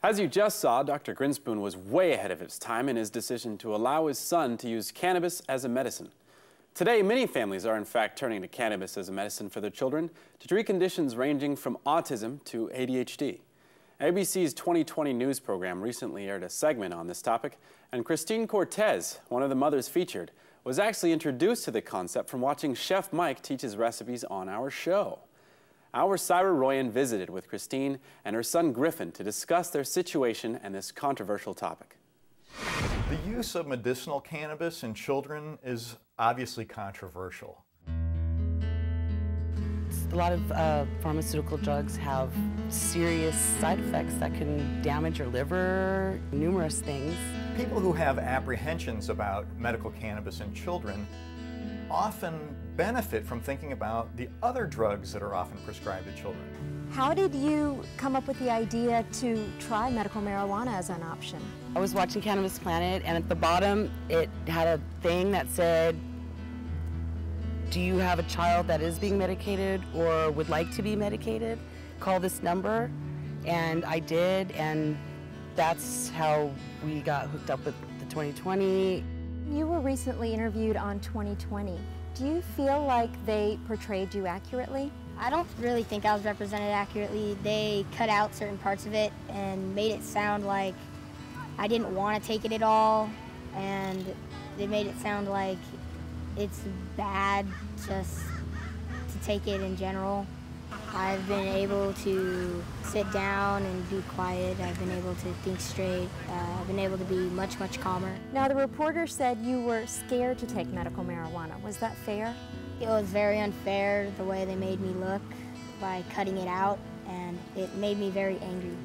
As you just saw, Dr. Grinspoon was way ahead of his time in his decision to allow his son to use cannabis as a medicine. Today, many families are in fact turning to cannabis as a medicine for their children to treat conditions ranging from autism to ADHD. ABC's 2020 news program recently aired a segment on this topic, and Christine Cortez, one of the mothers featured, was actually introduced to the concept from watching Chef Mike teach his recipes on our show. Our Syra Royan visited with Christine and her son Griffin to discuss their situation and this controversial topic. The use of medicinal cannabis in children is obviously controversial. A lot of pharmaceutical drugs have serious side effects that can damage your liver, numerous things. People who have apprehensions about medical cannabis in children often benefit from thinking about the other drugs that are often prescribed to children. How did you come up with the idea to try medical marijuana as an option? I was watching Cannabis Planet, and at the bottom it had a thing that said, do you have a child that is being medicated or would like to be medicated? Call this number. And I did, and that's how we got hooked up with the 2020. You were recently interviewed on 2020. Do you feel like they portrayed you accurately? I don't really think I was represented accurately. They cut out certain parts of it and made it sound like I didn't want to take it at all, and they made it sound like it's bad just to take it in general. I've been able to sit down and be quiet. I've been able to think straight. I've been able to be much, much calmer. Now, the reporter said you were scared to take medical marijuana. Was that fair? It was very unfair the way they made me look by cutting it out, and it made me very angry.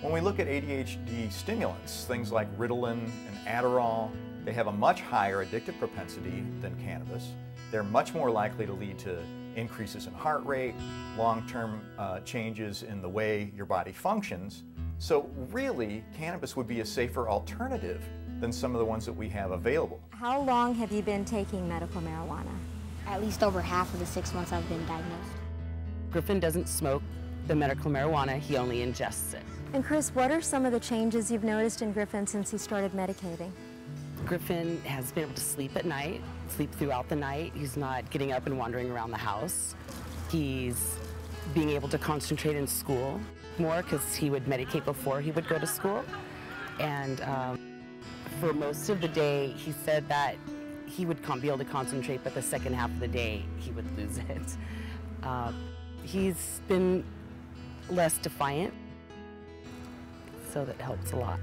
When we look at ADHD stimulants, things like Ritalin and Adderall, they have a much higher addictive propensity than cannabis. They're much more likely to lead to increases in heart rate, long-term changes in the way your body functions. So really, cannabis would be a safer alternative than some of the ones that we have available. How long have you been taking medical marijuana? At least over half of the 6 months I've been diagnosed. Griffin doesn't smoke the medical marijuana, he only ingests it. And Chris, what are some of the changes you've noticed in Griffin since he started medicating? Griffin has been able to sleep at night, sleep throughout the night. He's not getting up and wandering around the house. He's being able to concentrate in school more because he would medicate before he would go to school. And for most of the day, he said that he would be able to concentrate, but the second half of the day, he would lose it. He's been less defiant, so that helps a lot.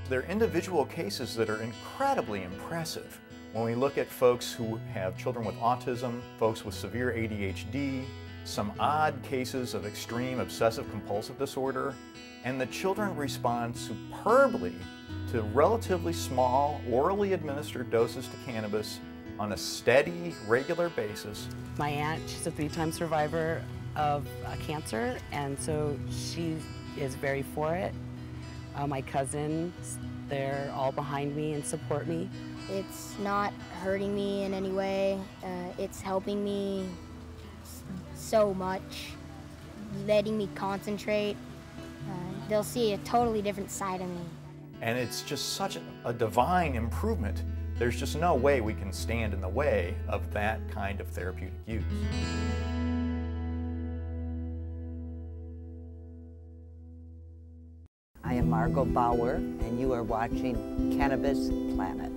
There are individual cases that are incredibly impressive. When we look at folks who have children with autism, folks with severe ADHD, some odd cases of extreme obsessive-compulsive disorder, and the children respond superbly to relatively small, orally administered doses to cannabis on a steady, regular basis. My aunt, she's a 3-time survivor of cancer, and so she is very for it. My cousins, they're all behind me and support me. It's not hurting me in any way. It's helping me so much, letting me concentrate. They'll see a totally different side of me. And it's just such a divine improvement. There's just no way we can stand in the way of that kind of therapeutic use. I am Margot Bauer, and you are watching Cannabis Planet.